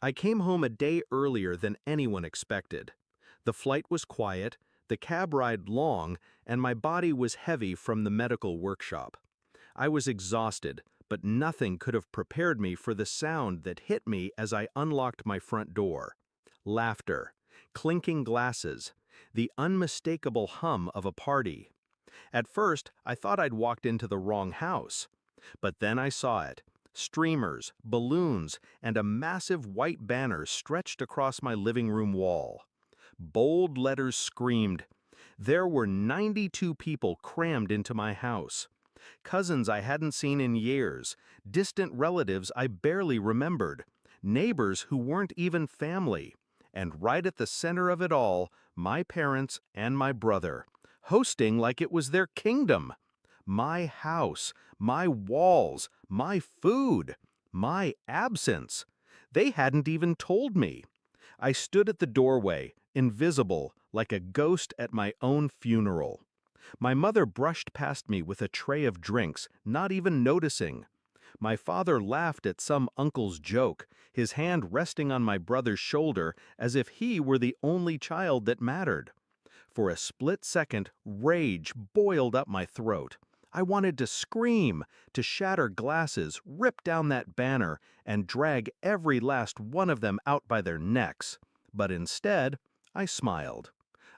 I came home a day earlier than anyone expected. The flight was quiet, the cab ride long, and my body was heavy from the medical workshop. I was exhausted, but nothing could have prepared me for the sound that hit me as I unlocked my front door. Laughter, clinking glasses, the unmistakable hum of a party. At first, I thought I'd walked into the wrong house. But then I saw it. Streamers, balloons, and a massive white banner stretched across my living room wall. Bold letters screamed. There were 92 people crammed into my house. Cousins I hadn't seen in years, distant relatives I barely remembered, neighbors who weren't even family, and right at the center of it all, my parents and my brother, hosting like it was their kingdom. My house, my walls, my food, my absence. They hadn't even told me. I stood at the doorway, invisible, like a ghost at my own funeral. My mother brushed past me with a tray of drinks, not even noticing. My father laughed at some uncle's joke, his hand resting on my brother's shoulder as if he were the only child that mattered. For a split second, rage boiled up my throat. I wanted to scream, to shatter glasses, rip down that banner, and drag every last one of them out by their necks. But instead, I smiled.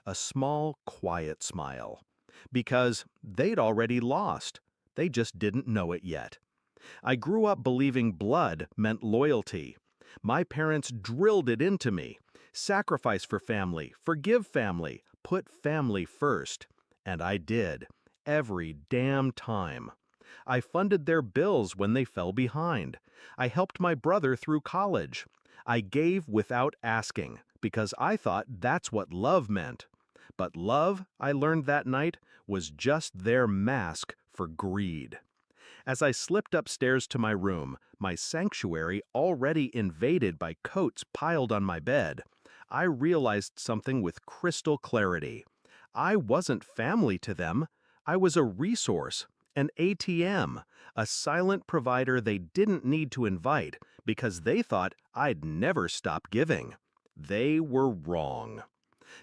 A small, quiet smile. Because they'd already lost. They just didn't know it yet. I grew up believing blood meant loyalty. My parents drilled it into me. Sacrifice for family, forgive family, put family first. And I did. Every damn time. I funded their bills when they fell behind. I helped my brother through college. I gave without asking, because I thought that's what love meant. But love, I learned that night, was just their mask for greed. As I slipped upstairs to my room, my sanctuary already invaded by coats piled on my bed, I realized something with crystal clarity. I wasn't family to them. I was a resource, an ATM, a silent provider they didn't need to invite because they thought I'd never stop giving. They were wrong.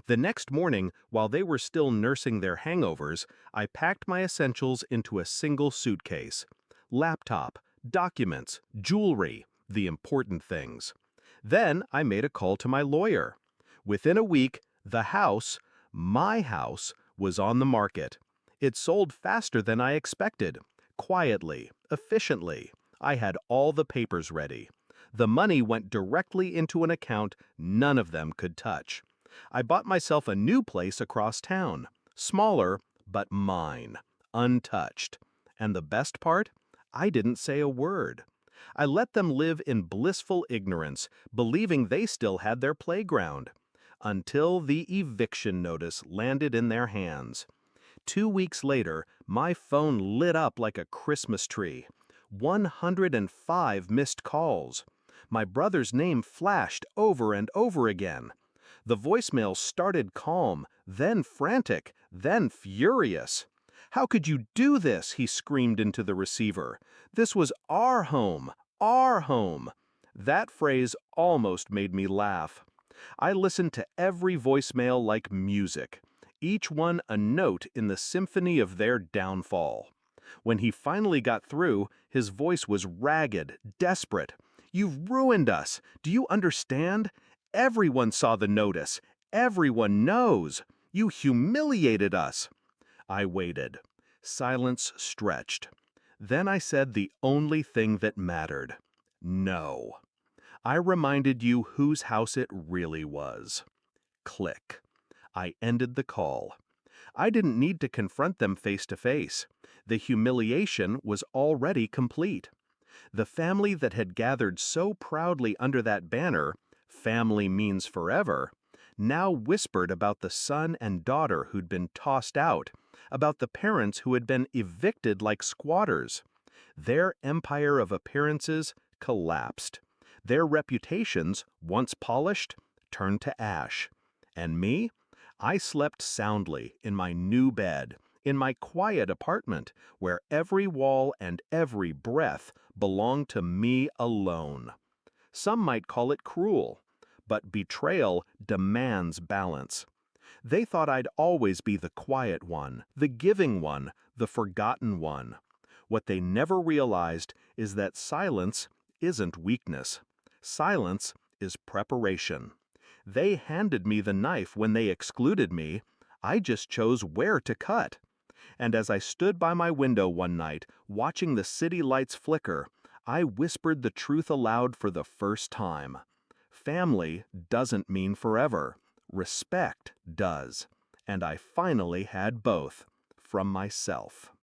The next morning, while they were still nursing their hangovers, I packed my essentials into a single suitcase. Laptop, documents, jewelry, the important things. Then I made a call to my lawyer. Within a week, the house, my house, was on the market. It sold faster than I expected. Quietly, efficiently. I had all the papers ready. The money went directly into an account none of them could touch. I bought myself a new place across town. Smaller, but mine. Untouched. And the best part? I didn't say a word. I let them live in blissful ignorance, believing they still had their playground. Until the eviction notice landed in their hands. 2 weeks later, my phone lit up like a Christmas tree. 105 missed calls. My brother's name flashed over and over again. The voicemail started calm, then frantic, then furious. "How could you do this?" he screamed into the receiver. "This was our home, our home." That phrase almost made me laugh. I listened to every voicemail like music, each one a note in the symphony of their downfall. When he finally got through, his voice was ragged, desperate. "You've ruined us. Do you understand? Everyone saw the notice. Everyone knows. You humiliated us." I waited. Silence stretched. Then I said the only thing that mattered. No. I reminded you whose house it really was. Click. I ended the call. I didn't need to confront them face to face. The humiliation was already complete. The family that had gathered so proudly under that banner, "Family means forever," now whispered about the son and daughter who'd been tossed out, about the parents who had been evicted like squatters. Their empire of appearances collapsed. Their reputations, once polished, turned to ash. And me? I slept soundly in my new bed, in my quiet apartment, where every wall and every breath belonged to me alone. Some might call it cruel, but betrayal demands balance. They thought I'd always be the quiet one, the giving one, the forgotten one. What they never realized is that silence isn't weakness. Silence is preparation. They handed me the knife when they excluded me. I just chose where to cut. And as I stood by my window one night, watching the city lights flicker, I whispered the truth aloud for the first time. Family doesn't mean forever. Respect does. And I finally had both from myself.